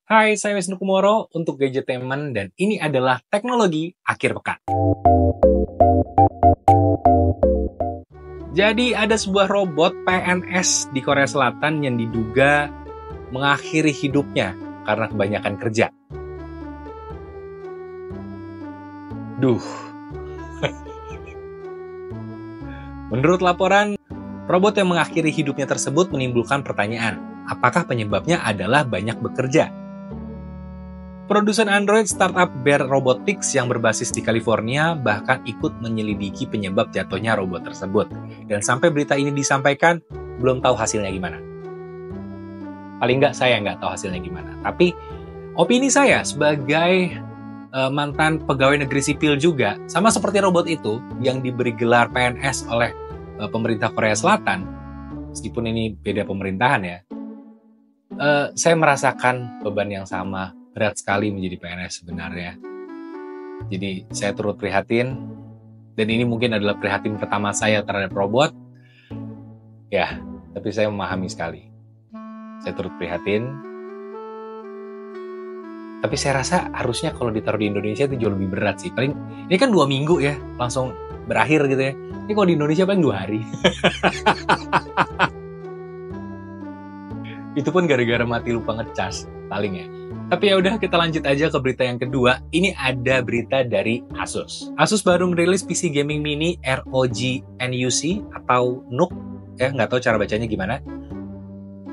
Hai, saya Wisnu Kumoro untuk Gadgetainment dan ini adalah teknologi akhir pekan. Jadi ada sebuah robot PNS di Korea Selatan yang diduga mengakhiri hidupnya karena kebanyakan kerja. Duh. Menurut laporan, robot yang mengakhiri hidupnya tersebut menimbulkan pertanyaan, apakah penyebabnya adalah banyak bekerja? Produsen Android startup Bear Robotics yang berbasis di California bahkan ikut menyelidiki penyebab jatuhnya robot tersebut. Dan sampai berita ini disampaikan, belum tahu hasilnya gimana. Paling nggak saya nggak tahu hasilnya gimana. Tapi opini saya sebagai mantan pegawai negeri sipil juga, sama seperti robot itu yang diberi gelar PNS oleh pemerintah Korea Selatan, meskipun ini beda pemerintahan ya, saya merasakan beban yang sama. Berat sekali menjadi PNS sebenarnya. Jadi saya turut prihatin, dan ini mungkin adalah prihatin pertama saya terhadap robot. Ya, tapi saya memahami sekali. Saya turut prihatin. Tapi saya rasa harusnya kalau ditaruh di Indonesia itu jauh lebih berat sih. Paling, ini kan 2 minggu ya, langsung berakhir gitu ya. Ini kalau di Indonesia paling 2 hari. Itu pun gara-gara mati lupa ngecas, paling ya. Tapi ya udah, kita lanjut aja ke berita yang kedua. Ini ada berita dari Asus. Asus baru merilis PC gaming mini ROG NUC atau NUC, ya nggak tahu cara bacanya gimana.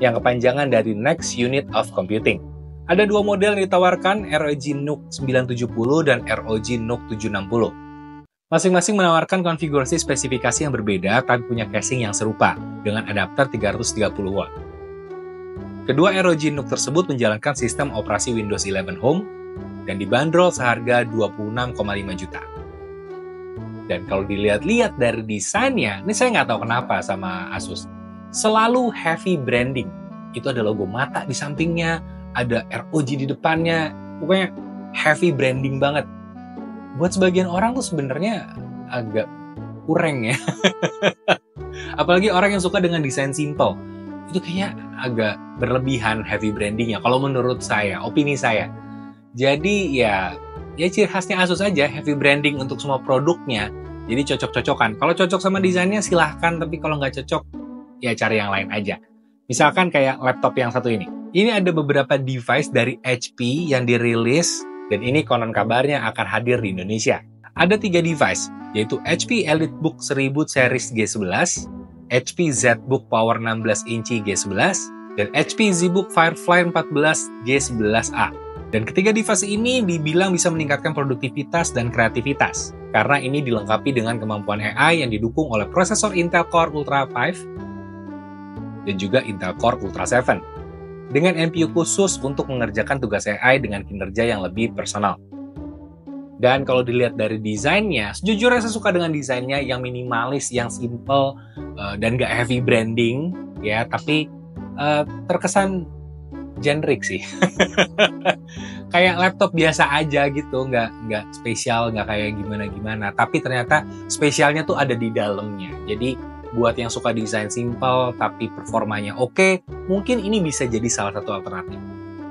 Yang kepanjangan dari Next Unit of Computing. Ada 2 model yang ditawarkan, ROG NUC 970 dan ROG NUC 760. Masing-masing menawarkan konfigurasi spesifikasi yang berbeda tapi punya casing yang serupa dengan adapter 330 watt. Kedua ROG NUC tersebut menjalankan sistem operasi Windows 11 Home dan dibanderol seharga 26,5 juta. Dan kalau dilihat-lihat dari desainnya, ini saya nggak tahu kenapa sama Asus, selalu heavy branding. Itu ada logo mata di sampingnya, ada ROG di depannya, pokoknya heavy branding banget. Buat sebagian orang tuh sebenarnya agak kurang ya. Apalagi orang yang suka dengan desain simple. Itu kayaknya agak berlebihan heavy brandingnya kalau menurut saya, opini saya. Jadi ya ciri khasnya Asus aja, heavy branding untuk semua produknya. Jadi cocok-cocokan. Kalau cocok sama desainnya silahkan, tapi kalau nggak cocok ya cari yang lain aja. Misalkan kayak laptop yang satu ini. Ini ada beberapa device dari HP yang dirilis dan ini konon kabarnya akan hadir di Indonesia. Ada 3 device, yaitu HP EliteBook 1000 series G11, HP ZBook Power 16 inci G11, dan HP ZBook Firefly 14 G11A. Dan ketiga device ini dibilang bisa meningkatkan produktivitas dan kreativitas, karena ini dilengkapi dengan kemampuan AI yang didukung oleh prosesor Intel Core Ultra 5 dan juga Intel Core Ultra 7, dengan NPU khusus untuk mengerjakan tugas AI dengan kinerja yang lebih personal. Dan kalau dilihat dari desainnya, sejujurnya saya suka dengan desainnya yang minimalis, yang simple, dan gak heavy branding, ya, tapi terkesan generic sih. Kayak laptop biasa aja gitu, nggak spesial, nggak kayak gimana-gimana. Tapi ternyata spesialnya tuh ada di dalamnya. Jadi buat yang suka desain simple tapi performanya oke, mungkin ini bisa jadi salah satu alternatif.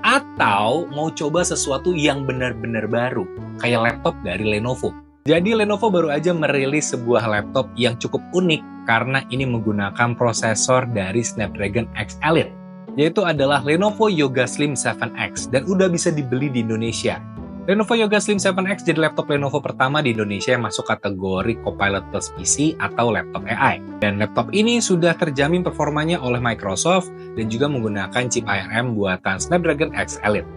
Atau mau coba sesuatu yang benar-benar baru, kayak laptop dari Lenovo. Jadi Lenovo baru aja merilis sebuah laptop yang cukup unik karena ini menggunakan prosesor dari Snapdragon X Elite, yaitu adalah Lenovo Yoga Slim 7X dan udah bisa dibeli di Indonesia. Lenovo Yoga Slim 7X jadi laptop Lenovo pertama di Indonesia yang masuk kategori Copilot Plus PC atau laptop AI. Dan laptop ini sudah terjamin performanya oleh Microsoft dan juga menggunakan chip ARM buatan Snapdragon X Elite.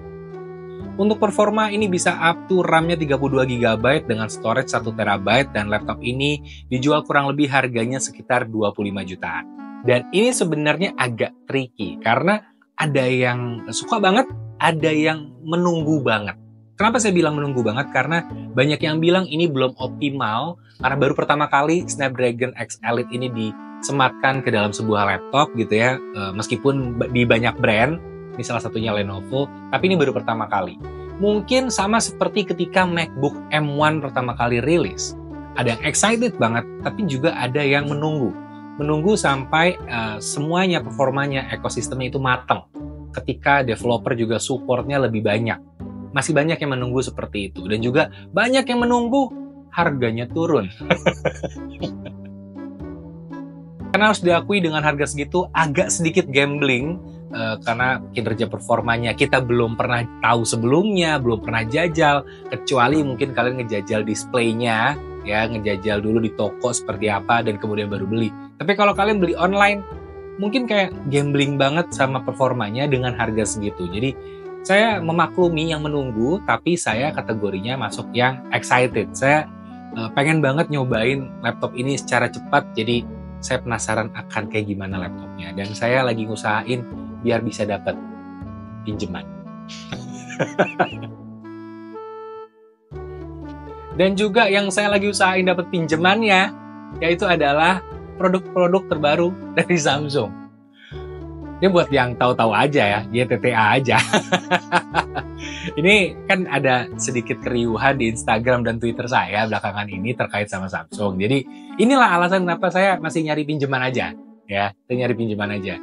Untuk performa ini bisa up to RAM-nya 32 GB dengan storage 1 TB dan laptop ini dijual kurang lebih harganya sekitar 25 jutaan. Dan ini sebenarnya agak tricky karena ada yang suka banget, ada yang menunggu banget. Kenapa saya bilang menunggu banget? Karena banyak yang bilang ini belum optimal karena baru pertama kali Snapdragon X Elite ini disematkan ke dalam sebuah laptop gitu ya, meskipun di banyak brand, ini salah satunya Lenovo, tapi ini baru pertama kali. Mungkin sama seperti ketika MacBook M1 pertama kali rilis. Ada yang excited banget, tapi juga ada yang menunggu sampai semuanya, performanya, ekosistemnya itu matang. ketika developer juga supportnya lebih banyak. Masih banyak yang menunggu seperti itu. Dan juga banyak yang menunggu harganya turun. Karena harus diakui dengan harga segitu agak sedikit gambling. Karena kinerja performanya kita belum pernah tahu sebelumnya, belum pernah jajal. Kecuali mungkin kalian ngejajal displaynya, ya ngejajal dulu di toko seperti apa dan kemudian baru beli. Tapi kalau kalian beli online, mungkin kayak gambling banget sama performanya dengan harga segitu. Jadi saya memaklumi yang menunggu, tapi saya kategorinya masuk yang excited. Saya pengen banget nyobain laptop ini secara cepat, jadi saya penasaran akan kayak gimana laptopnya. Dan saya lagi ngusahain biar bisa dapat pinjaman. Dan juga yang saya lagi usahain dapat pinjamannya, yaitu adalah produk-produk terbaru dari Samsung. Ini buat yang tahu-tahu aja ya, dia TTA aja. Ini kan ada sedikit keriuhan di Instagram dan Twitter saya belakangan ini terkait sama Samsung. Jadi inilah alasan kenapa saya masih nyari pinjaman aja. Ya, saya nyari pinjaman aja.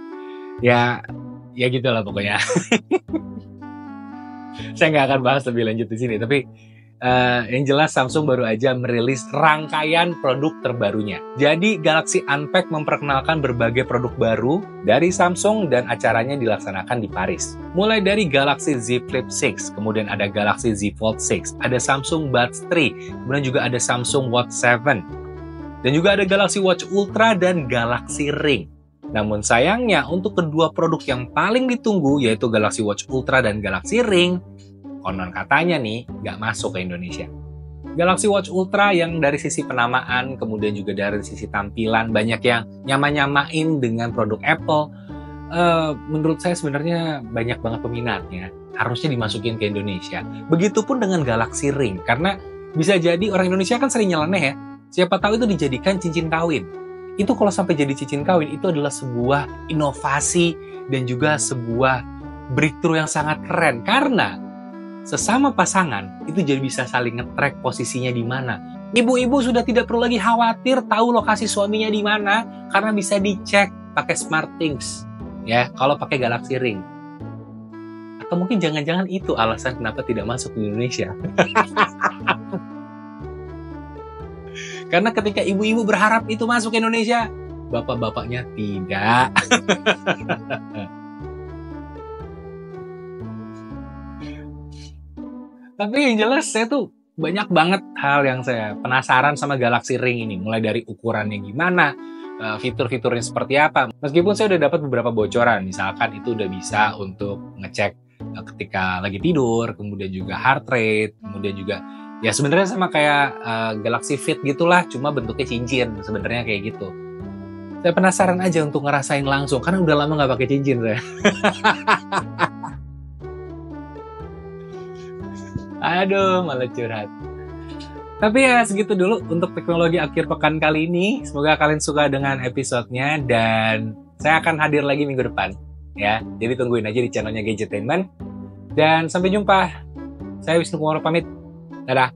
Ya gitulah pokoknya. Saya nggak akan bahas lebih lanjut di sini, tapi yang jelas Samsung baru aja merilis rangkaian produk terbarunya. Jadi Galaxy Unpacked memperkenalkan berbagai produk baru dari Samsung dan acaranya dilaksanakan di Paris. Mulai dari Galaxy Z Flip 6, kemudian ada Galaxy Z Fold 6, ada Samsung Buds 3, kemudian juga ada Samsung Watch 7, dan juga ada Galaxy Watch Ultra dan Galaxy Ring. Namun sayangnya untuk kedua produk yang paling ditunggu yaitu Galaxy Watch Ultra dan Galaxy Ring, konon katanya nih nggak masuk ke Indonesia. Galaxy Watch Ultra yang dari sisi penamaan, kemudian juga dari sisi tampilan banyak yang nyamain dengan produk Apple. Menurut saya sebenarnya banyak banget peminatnya. Harusnya dimasukin ke Indonesia. Begitupun dengan Galaxy Ring, karena bisa jadi orang Indonesia kan sering nyeleneh ya. Siapa tahu itu dijadikan cincin kawin. Itu kalau sampai jadi cincin kawin, itu adalah sebuah inovasi dan juga sebuah breakthrough yang sangat keren. Karena sesama pasangan itu jadi bisa saling nge-track posisinya di mana. Ibu-ibu sudah tidak perlu lagi khawatir tahu lokasi suaminya di mana karena bisa dicek pakai SmartThings. Ya, kalau pakai Galaxy Ring. Atau mungkin jangan-jangan itu alasan kenapa tidak masuk di Indonesia. Karena ketika ibu-ibu berharap itu masuk ke Indonesia, bapak-bapaknya tidak. Tapi yang jelas saya tuh banyak banget hal yang saya penasaran sama Galaxy Ring ini. Mulai dari ukurannya gimana, fitur-fiturnya seperti apa. Meskipun saya udah dapat beberapa bocoran, misalkan itu udah bisa untuk ngecek ketika lagi tidur, kemudian juga heart rate, kemudian juga ya sebenarnya sama kayak Galaxy Fit gitulah, cuma bentuknya cincin sebenarnya kayak gitu. Saya penasaran aja untuk ngerasain langsung, karena udah lama nggak pakai cincin saya. Aduh, malah curhat. Tapi ya segitu dulu untuk teknologi akhir pekan kali ini. Semoga kalian suka dengan episodenya dan saya akan hadir lagi minggu depan. Ya, jadi tungguin aja di channelnya Gadgetainment. Dan sampai jumpa. Saya Wisnu Kumoro pamit. Dadah.